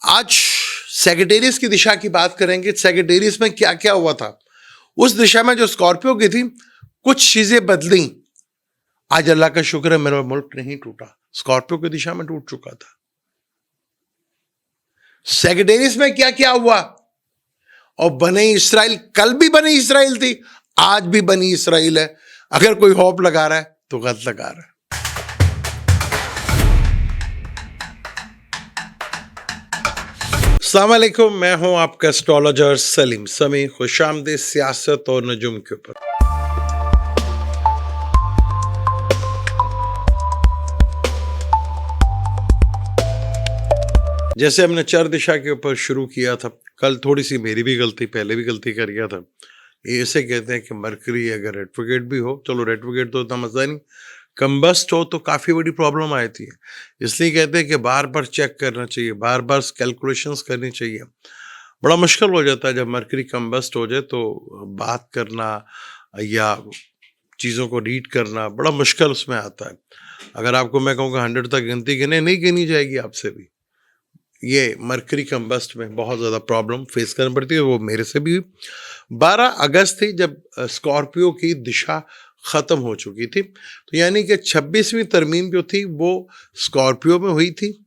आज सेक्रेटेरियस की दिशा की बात करेंगे। सेक्रेटेरियस में क्या क्या हुआ था, उस दिशा में जो स्कॉर्पियो की थी कुछ चीजें बदली। आज अल्लाह का शुक्र है मेरा मुल्क नहीं टूटा, स्कॉर्पियो की दिशा में टूट चुका था। सेक्रेटेरियस में क्या क्या हुआ, और बने इस्राइल, कल भी बनी इस्राइल थी, आज भी बनी इस्राइल है। अगर कोई होप लगा रहा है तो गलत लगा रहा है। अस्सलाम वालेकुम, मैं हूं आपका एस्ट्रोलॉजर सलीम समी। खुशामदीद सियासत और नजुम के ऊपर। जैसे हमने चर दिशा के ऊपर शुरू किया था, कल थोड़ी सी मेरी भी गलती, पहले भी गलती कर गया था। ये ऐसे कहते हैं कि मरकरी अगर रेट्रोग्रेड भी हो, चलो रेट्रोग्रेड तो इतना मजा नहीं, कंबस्ट हो तो काफ़ी बड़ी प्रॉब्लम आई थी। इसलिए कहते हैं कि बार बार चेक करना चाहिए, बार बार कैलकुलेशंस करनी चाहिए। बड़ा मुश्किल हो जाता है जब मरकरी कंबस्ट हो जाए, तो बात करना या चीज़ों को रीड करना बड़ा मुश्किल उसमें आता है। अगर आपको मैं कहूँगा 100 तक गिनती गिने, नहीं गिनी जाएगी आपसे भी। ये मरकरी कंबस्ट में बहुत ज़्यादा प्रॉब्लम फेस करनी पड़ती है, वो मेरे से भी। 12 अगस्त थी जब स्कॉर्पियो की दिशा ख़त्म हो चुकी थी, तो यानी कि 26वीं तरमीम जो थी वो स्कॉर्पियो में हुई थी,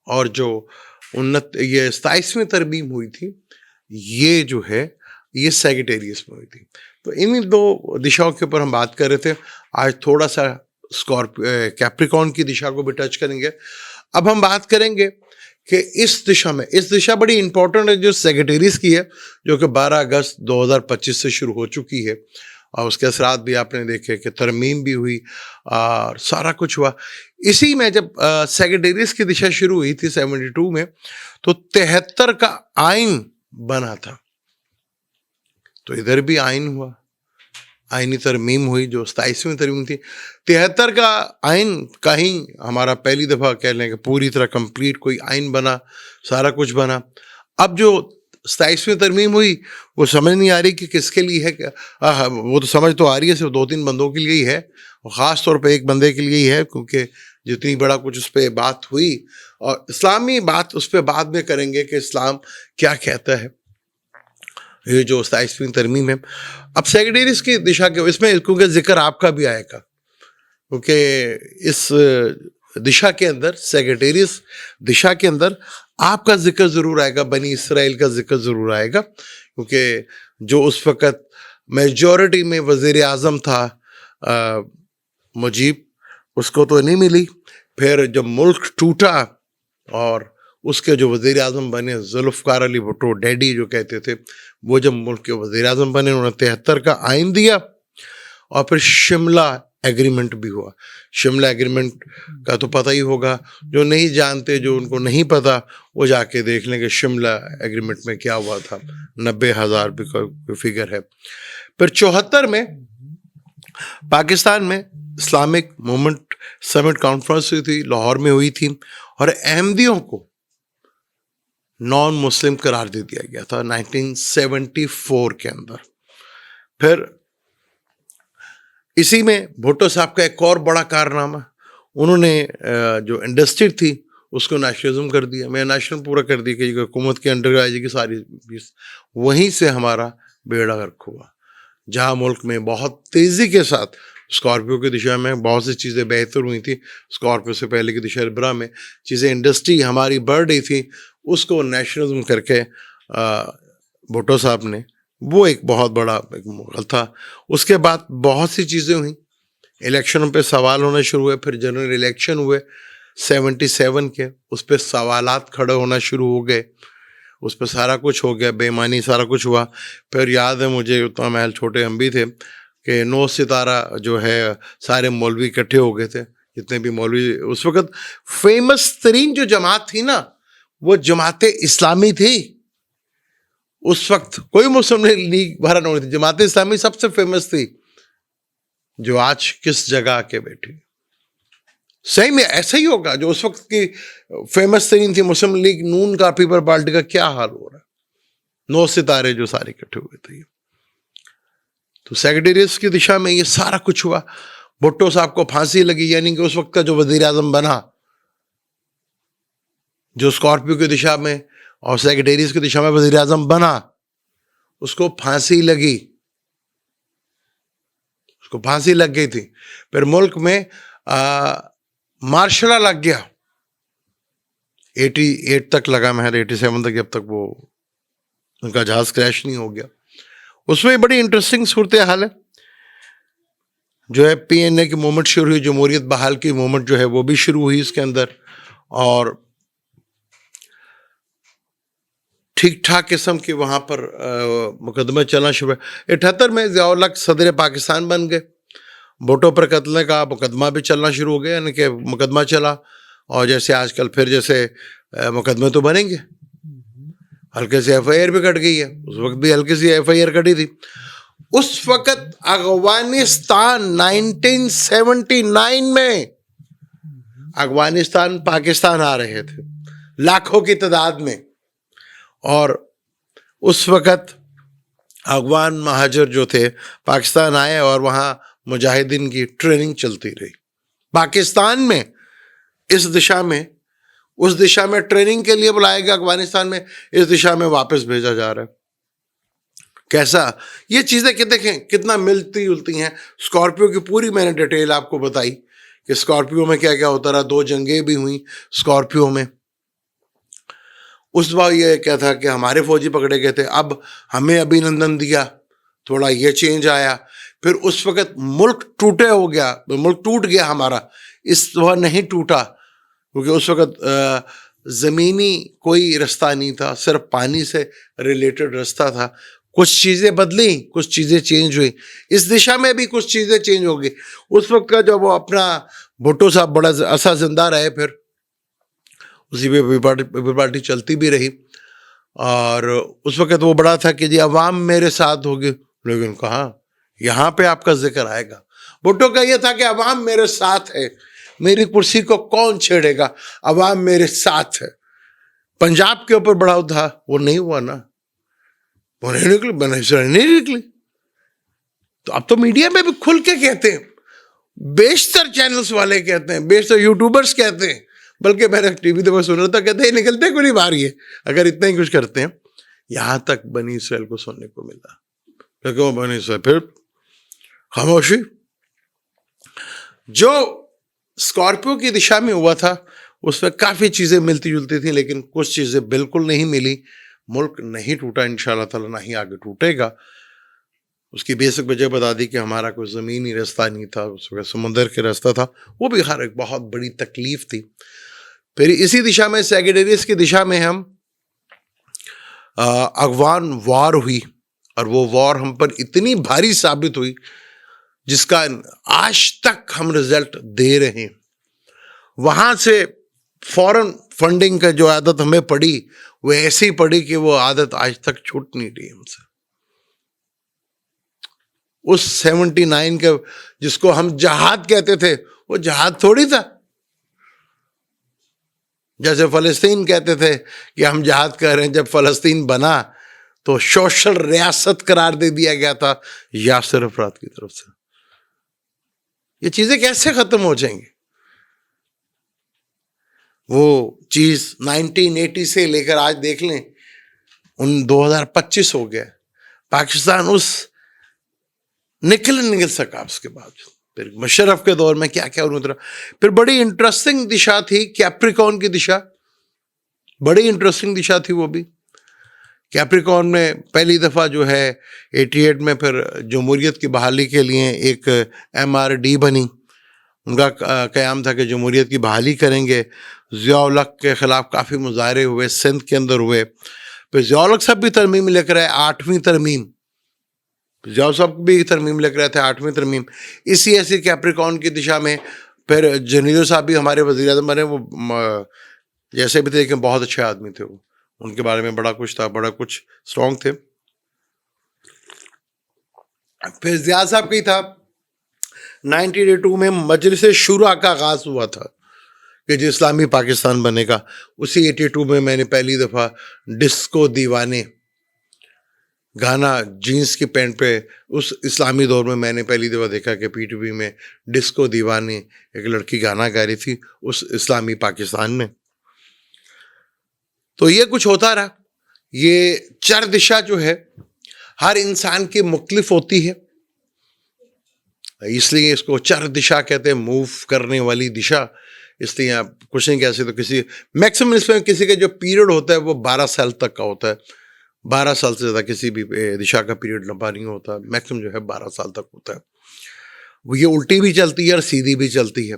और जो 27वीं तरमीम हुई थी ये जो है ये सैजिटेरियस में हुई थी। तो इन दो दिशाओं के ऊपर हम बात कर रहे थे। आज थोड़ा सा कैप्रिकॉर्न की दिशा को भी टच करेंगे। अब हम बात करेंगे कि इस दिशा बड़ी इंपॉर्टेंट है जो सैजिटेरियस की है, जो कि 12 अगस्त 2025 से शुरू हो चुकी है, और उसके असरात भी आपने देखे कि तरमीम भी हुई और सारा कुछ हुआ। इसी में जब सैजिटेरियस की दिशा शुरू हुई थी 72 में, तो 73 का आइन बना था। तो इधर भी आइन हुआ, आइनी तरमीम हुई जो 27वीं तरमीम थी। 73 का आइन कहीं हमारा पहली दफ़ा कह लें कि पूरी तरह कंप्लीट कोई आइन बना, सारा कुछ बना। अब जो 27वीं तरमीम हुई वो समझ नहीं आ रही कि किसके लिए है। वो तो समझ तो आ रही है, सिर्फ 2-3 बंदों के लिए ही है, और ख़ास तौर पे एक बंदे के लिए ही है, क्योंकि जितनी बड़ा कुछ उस पर बात हुई, और इस्लामी बात उस पर बाद में करेंगे कि इस्लाम क्या कहता है। ये जो 27वीं तरमीम है, अब सैजिटेरियस की दिशा के इसमें क्योंकि जिक्र आपका भी आएगा, क्योंकि इस दिशा के अंदर, सैजिटेरियस दिशा के अंदर आपका जिक्र ज़रूर आएगा, बनी इसराइल का जिक्र ज़रूर आएगा, क्योंकि जो उस वक़्त मेजॉरिटी में वज़ीर आज़म था मुजीब, उसको तो नहीं मिली। फिर जब मुल्क टूटा और उसके जो वज़ीर आज़म बने जुल्फ़िकार अली भुट्टो, डैडी जो कहते थे, वो जब मुल्क के वज़ीर आज़म बने, उन्होंने 73 का आइन दिया, और फिर शिमला एग्रीमेंट भी हुआ। शिमला एग्रीमेंट का तो पता ही होगा, जो नहीं जानते, जो उनको नहीं पता, वो जाके देख लेंगे शिमला एग्रीमेंट में क्या हुआ था। 90,000 भी कोई फिगर है। फिर 74 में पाकिस्तान में इस्लामिक मूवमेंट समिट कॉन्फ्रेंस हुई थी, लाहौर में हुई थी, और अहमदियों को नॉन मुस्लिम करार दे दिया गया था 1974 के अंदर। फिर इसी में भुट्टो साहब का एक और बड़ा कारनामा, उन्होंने जो इंडस्ट्री थी उसको नेशनलिज्म कर दिया। मैं नेशनल पूरा कर दिया कि हुकूमत के अंडर आ जाएगी सारी। वहीं से हमारा बेड़ा गर्क हुआ, जहाँ मुल्क में बहुत तेज़ी के साथ स्कॉर्पियो की दिशा में बहुत सी चीज़ें बेहतर हुई थी। स्कॉर्पियो से पहले की दिशा इब्रा में चीज़ें, इंडस्ट्री हमारी बढ़ रही थी, उसको नेशनलिज्म करके भुट्टो साहब ने, वो एक बहुत बड़ा एक मुगल था। उसके बाद बहुत सी चीज़ें हुई, इलेक्शनों पे सवाल होना शुरू हुए। फिर जनरल इलेक्शन हुए 77 के, उस पर सवालात खड़े होना शुरू हो गए, उस पर सारा कुछ हो गया, बेईमानी सारा कुछ हुआ। फिर याद है मुझे, उतना महल छोटे हम भी थे, कि 9 सितारा जो है सारे मौलवी इकट्ठे हो गए थे, जितने भी मौलवी उस वक़्त। फेमस तरीन जो जमात थी ना, वो जमात इस्लामी थी। उस वक्त कोई मुस्लिम लीग भरा नहीं थी, जमात इस्लामी सबसे फेमस थी, जो आज किस जगह आके बैठी। सही में ऐसा ही होगा, जो उस वक्त की फेमस तरीन थी मुस्लिम लीग नून का, पीपल पार्टी का क्या हाल हो रहा है। 9 सितारे जो सारे इकट्ठे हुए थे। तो सैजिटेरियस की दिशा में ये सारा कुछ हुआ। भुट्टो साहब को फांसी लगी, यानी कि उस वक्त का जो वजीर आजम बना, जो स्कॉर्पियो की दिशा में और सेक्रेटेरिएट की दिशा में वजीर आजम बना, उसको फांसी लगी, उसको फांसी लग गई थी। फिर मुल्क में मार्शल लॉ लग गया, 88 तक लगा, महज 87 तक, जब तक वो उनका जहाज क्रैश नहीं हो गया। उसमें बड़ी इंटरेस्टिंग सूरत हाल है। जो है PNA की मूवमेंट शुरू हुई, जमहूरियत बहाल की मूवमेंट जो है वो भी शुरू हुई इसके अंदर, और ठीक ठाक किस्म के वहाँ पर मुकदमे चलना शुरू हुए। 78 में ज़िया-उल हक सदर पाकिस्तान बन गए, भुट्टो पर कत्ल का मुकदमा भी चलना शुरू हो गया, यानी कि मुकदमा चला। और जैसे आजकल फिर जैसे मुकदमे तो बनेंगे, हल्के से FIR भी कट गई है, उस वक्त भी हल्की सी FIR कटी थी। उस वक्त अफगानिस्तान 1979 में अफगानिस्तान पाकिस्तान आ रहे थे लाखों की तादाद में, और उस वक्त अफगान महाजर जो थे पाकिस्तान आए और वहाँ मुजाहिदीन की ट्रेनिंग चलती रही पाकिस्तान में। इस दिशा में, उस दिशा में ट्रेनिंग के लिए बुलाया गया अफगानिस्तान में, इस दिशा में वापस भेजा जा रहा है। कैसा ये चीज़ें कि देखें कितना मिलती जुलती हैं। स्कॉर्पियो की पूरी मैंने डिटेल आपको बताई कि स्कॉर्पियो में क्या क्या होता रहा, 2 जंगें भी हुई स्कॉर्पियो में। उस बार ये क्या था कि हमारे फौजी पकड़े गए थे, अब हमें अभिनंदन दिया, थोड़ा ये चेंज आया। फिर उस वक्त मुल्क टूटे हो गया, मुल्क टूट गया हमारा, इस वह नहीं टूटा क्योंकि उस वक्त ज़मीनी कोई रास्ता नहीं था, सिर्फ पानी से रिलेटेड रास्ता था। कुछ चीज़ें बदली, कुछ चीज़ें चेंज हुई, इस दिशा में भी कुछ चीज़ें चेंज हो गई। उस वक्त का जब वो अपना भुट्टो साहब बड़ा अरसा जिंदा रहे, फिर उसी पे पार्टी चलती भी रही, और उस वक्त वो बड़ा था कि जी अवाम मेरे साथ होगी। लेकिन कहा यहाँ पे आपका जिक्र आएगा, भुट्टो का ये था कि अवाम मेरे साथ है, मेरी कुर्सी को कौन छेड़ेगा, अवाम मेरे साथ है। पंजाब के ऊपर बढ़ाव था, वो नहीं हुआ ना, वो नहीं निकली, नहीं निकली। तो अब तो मीडिया में भी खुल के कहते हैं, बेशतर चैनल्स वाले कहते हैं, बेशतर यूट्यूबर्स कहते हैं, बल्कि मैंने टीवी तो मैं सुन रहा था, कहते हैं निकलते को नहीं बाहर ये, अगर इतना ही कुछ करते हैं। यहां तक बनी इसराइल को सुनने को मिला, क्योंकि वो बनी इसराइल फिर खामोशी। जो स्कॉर्पियो की दिशा में हुआ था उसमें काफ़ी चीज़ें मिलती जुलती थी, लेकिन कुछ चीज़ें बिल्कुल नहीं मिली। मुल्क नहीं टूटा इंशाअल्लाह ताला, ना ही आगे टूटेगा। उसकी बेसिक वजह बता दी कि हमारा कोई ज़मीनी रास्ता नहीं था, उस वक्त समुंदर के रास्ता था, वो भी हर एक बहुत बड़ी तकलीफ थी। फिर इसी दिशा में सेक्रेटेरिएट की दिशा में हम अफगान वॉर हुई, और वो वॉर हम पर इतनी भारी साबित हुई जिसका आज तक हम रिजल्ट दे रहे हैं। वहाँ से फॉरेन फंडिंग का जो आदत हमें पड़ी, वो ऐसी पड़ी कि वो आदत आज तक छूट नहीं रही हमसे। उस 79 के जिसको हम जहाद कहते थे, वो जहाद थोड़ी था। जैसे फ़लस्तीन कहते थे कि हम जहाद कर रहे हैं, जब फ़लस्तीन बना तो सोशल रियासत करार दे दिया गया था यासिर अफराद की तरफ से। ये चीज़ें कैसे ख़त्म हो जाएंगी? वो चीज़ 1980 से लेकर आज देख लें, 2025 हो गया, पाकिस्तान उस निकल सका। उसके बाद फिर मुशर्रफ के दौर में क्या क्या उन्होंने, फिर बड़ी इंटरेस्टिंग दिशा थी कैप्रिकॉर्न की दिशा, बड़ी इंटरेस्टिंग दिशा थी वो भी। कैप्रिकॉर्न में पहली दफ़ा जो है 88 में फिर जमहूरियत की बहाली के लिए एक MRD बनी। उनका क़याम था कि जमहूरियत की बहाली करेंगे। ज़िया-उल हक के ख़िलाफ़ काफ़ी मुज़ाहरे हुए, सिंध के अंदर हुए। फिर ज़िया-उल हक साहब भी तरमीम लेकर आए, 8वीं तरमीम, ज़िया साहब भी तरमीम लेकर आए थे, 8वीं तरमीम। इसी ऐसी कैप्रिकॉर्न की दिशा में फिर जनीरो साहब भी हमारे वज़ीर आज़म बने। वो जैसे भी थे लेकिन बहुत अच्छे आदमी थे, वो उनके बारे में बड़ा कुछ था, बड़ा कुछ स्ट्रॉन्ग थे। फिर ज़िया साहब की था 1982 में मजलिस शुरा का आगाज़ हुआ था कि जो इस्लामी पाकिस्तान बनेगा। उसी 82 में मैंने पहली दफ़ा डिस्को दीवाने गाना जीन्स की पैंट पे, उस इस्लामी दौर में मैंने पहली दफ़ा देखा कि PTV में डिस्को दीवाने एक लड़की गाना गा रही थी उस इस्लामी पाकिस्तान में। तो ये कुछ होता रहा। ये चार दिशा जो है हर इंसान की मुख्तलिफ होती है, इसलिए इसको चार दिशा कहते हैं, मूव करने वाली दिशा। इसलिए आप कुछ नहीं कह सकते। किसी मैक्सिमम इसमें किसी का जो पीरियड होता है वो 12 साल तक का होता है। 12 साल से ज़्यादा किसी भी दिशा का पीरियड लंबा नहीं होता। मैक्सिमम जो है 12 साल तक होता है। वो ये उल्टी भी चलती है और सीधी भी चलती है।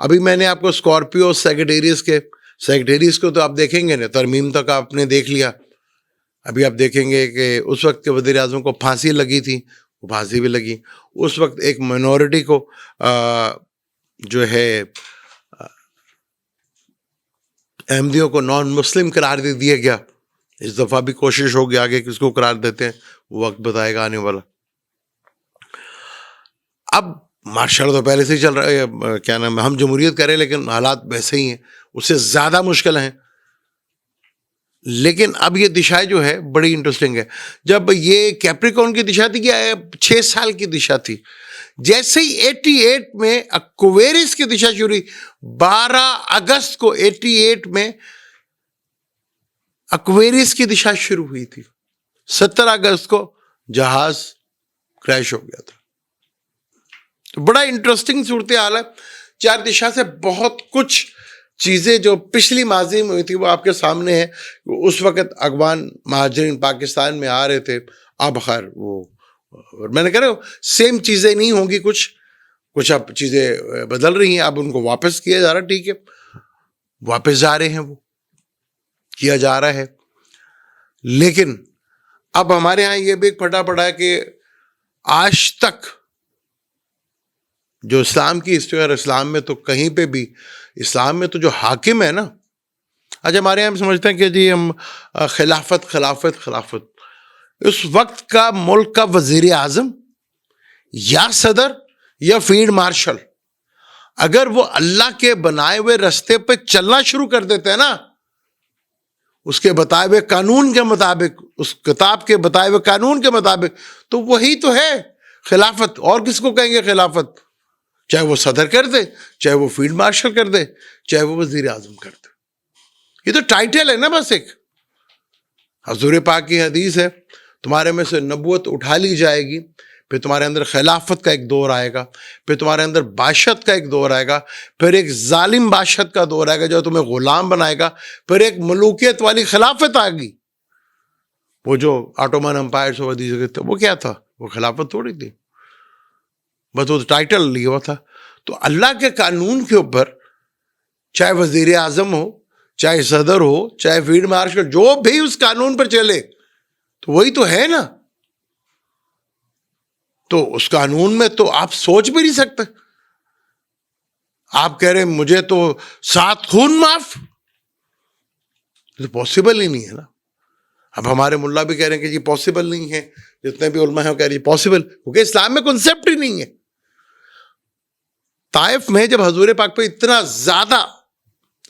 अभी मैंने आपको स्कॉर्पियो सेक्रेटेरियस को तो आप देखेंगे ना, तरमीम तक आपने देख लिया। अभी आप देखेंगे कि उस वक्त के वज़ीर आज़म को फांसी लगी थी, वो फांसी भी लगी। उस वक्त एक माइनॉरिटी को जो है अहमदियों को नॉन मुस्लिम करार दे दिया गया। इस दफ़ा भी कोशिश होगी, आगे किसको करार देते हैं वो वक्त बताएगा आने वाला। अब मार्शल तो पहले से ही चल रहा है, क्या नाम है, हम जमहूरियत करें लेकिन हालात वैसे ही हैं, उससे ज़्यादा मुश्किल हैं। लेकिन अब ये दिशाएं जो है बड़ी इंटरेस्टिंग है। जब ये कैप्रिकॉर्न की दिशा थी, क्या 6 साल की दिशा थी, जैसे ही 88 में एक्वेरियस की दिशा शुरू हुई, 12 अगस्त को 88 में एक्वेरियस की दिशा शुरू हुई थी। 17 अगस्त को जहाज क्रैश हो गया था। तो बड़ा इंटरेस्टिंग सूरत हाल है। चार दिशा से बहुत कुछ चीज़ें जो पिछली माजी में हुई थी वो आपके सामने है। उस वक़्त अफगान महाजरीन पाकिस्तान में आ रहे थे। अब खैर वो मैंने कह रहा हूँ सेम चीज़ें नहीं होंगी, कुछ अब चीज़ें बदल रही हैं। अब उनको वापस किया जा रहा है, ठीक है, वापस जा रहे हैं, वो किया जा रहा है। लेकिन अब हमारे यहाँ ये भी एक फटा पड़ा है कि आज तक जो इस्लाम की हिस्ट्री और इस्लाम में तो कहीं पे भी, इस्लाम में तो जो हाकिम है ना, आज हमारे यहाँ हम समझते हैं कि जी हम खिलाफत, उस वक्त का मुल्क का वजीर आज़म या सदर या फील्ड मार्शल, अगर वो अल्लाह के बनाए हुए रास्ते पे चलना शुरू कर देते हैं ना, उसके बताए हुए कानून के मुताबिक, उस किताब के बताए हुए कानून के मुताबिक, तो वही तो है खिलाफत। और किसको कहेंगे खिलाफत? चाहे वो सदर कर दे, चाहे वो फील्ड मार्शल कर दे, चाहे वो वजीर आज़म कर दे। ये तो टाइटल है ना बस एक। हजूर पाक की हदीस है, तुम्हारे में से नबूवत उठा ली जाएगी, फिर तुम्हारे अंदर खिलाफत का एक दौर आएगा, फिर तुम्हारे अंदर बादशाहत का एक दौर आएगा, फिर एक जालिम बादशाहत का दौर आएगा जो तुम्हें गुलाम बनाएगा, फिर एक मलूकियत वाली खिलाफत आएगी। वो जो ऑटोमन एम्पायर वो क्या था? वो खिलाफत थोड़ी थी, बस वो टाइटल लिया हुआ था। तो अल्लाह के कानून के ऊपर चाहे वजीर आज़म हो, चाहे सदर हो, चाहे फील्ड मार्शल, जो भी उस कानून पर चले तो वही तो है ना। तो उस कानून में तो आप सोच भी नहीं सकते। आप कह रहे मुझे तो 7 खून माफ, तो पॉसिबल ही नहीं है ना। अब हमारे मुल्ला भी कह रहे हैं कि जी पॉसिबल नहीं है, जितने भी उलमा हैं कह रहे हैं पॉसिबल, क्योंकि इस्लाम में कॉन्सेप्ट ही नहीं है। ताइफ में जब हजूर पाक पे इतना ज्यादा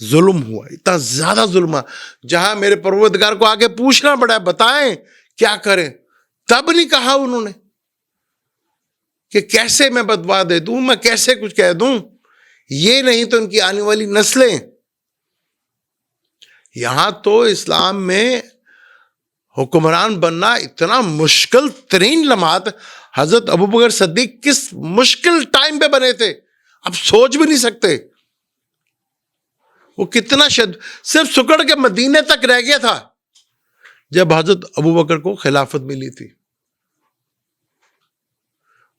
जुल्म हुआ, इतना ज्यादा जुल्म, जहां मेरे परवरदिगार को आगे पूछना पड़ा, बताएं क्या करें, तब नहीं कहा उन्होंने कि कैसे मैं बदवा दे दूं, मैं कैसे कुछ कह दूं। ये नहीं तो उनकी आने वाली नस्लें। यहां तो इस्लाम में हुक्मरान बनना इतना मुश्किल तरीन लम्हात, हजरत अबू बकर सिद्दीक किस मुश्किल टाइम पे बने थे आप सोच भी नहीं सकते। वो कितना सिर्फ सुकड़ के मदीने तक रह गया था जब हजरत अबू बकर को खिलाफत मिली थी।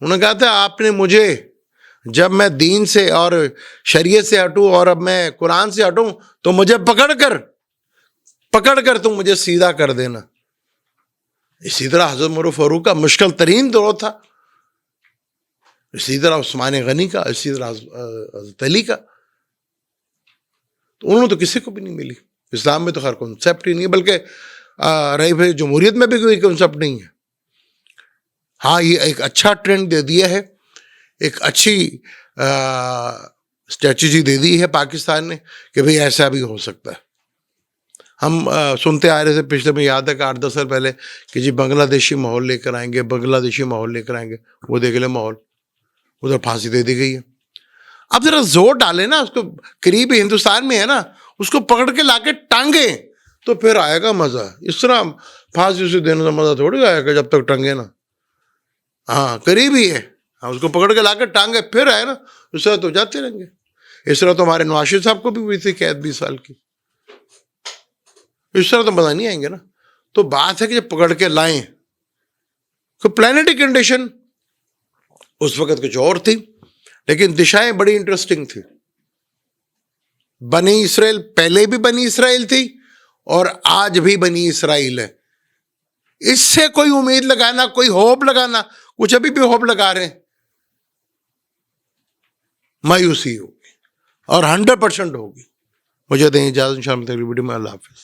उन्होंने कहा था आपने मुझे, जब मैं दीन से और शरीयत से हटूं और अब मैं कुरान से हटूं, तो मुझे पकड़ कर तुम मुझे सीधा कर देना। इसी तरह हजरत उमर फारूक का मुश्किल तरीन दौर था, इसी तरह उस्मान गनी का, इसी तरह हजरत अली का। तो उन्होंने तो किसी को भी नहीं मिली। इस्लाम में तो हर कॉन्सेप्ट ही नहीं है, बल्कि रही भाई जमहूरियत में भी कोई कॉन्सेप्ट नहीं है। हाँ, ये एक अच्छा ट्रेंड दे दिया है, एक अच्छी स्ट्रेटजी दे दी है पाकिस्तान ने कि भाई ऐसा भी हो सकता है। हम सुनते आ रहे थे पिछले में, याद है कि 8-10 साल पहले कि जी बांग्लादेशी माहौल लेकर आएंगे, बांग्लादेशी माहौल लेकर आएंगे। वो देख ले माहौल, उधर फांसी दे दी गई है। अब जरा जोर डाले ना, उसको करीब हिंदुस्तान में है ना, उसको पकड़ के लाके टांगे, तो फिर आएगा मजा। इस तरह फांसी उसे देने का मजा थोड़ी आएगा जब तक टंगे ना। हाँ करीब ही है, हाँ उसको पकड़ के लाकर टांगे फिर आए ना, उस तरह तो जाते रहेंगे। इस तरह तो हमारे नवाज शरीफ साहब को भी हुई थी कैद 20 साल की। इस तरह तो मजा नहीं आएंगे ना। तो बात है कि जब पकड़ के लाएं तो प्लानिटरी कंडीशन उस वक्त कुछ और थी, लेकिन दिशाएं बड़ी इंटरेस्टिंग थी। बनी इसराइल पहले भी बनी इसराइल थी और आज भी बनी इसराइल है। इससे कोई उम्मीद लगाना, कोई होप लगाना, कुछ अभी भी होप लगा रहे हैं, मायूसी होगी और 100% होगी। मुझे दें इजाजत, इंशाअल्लाह अगली वीडियो में। अल्लाह हाफिज।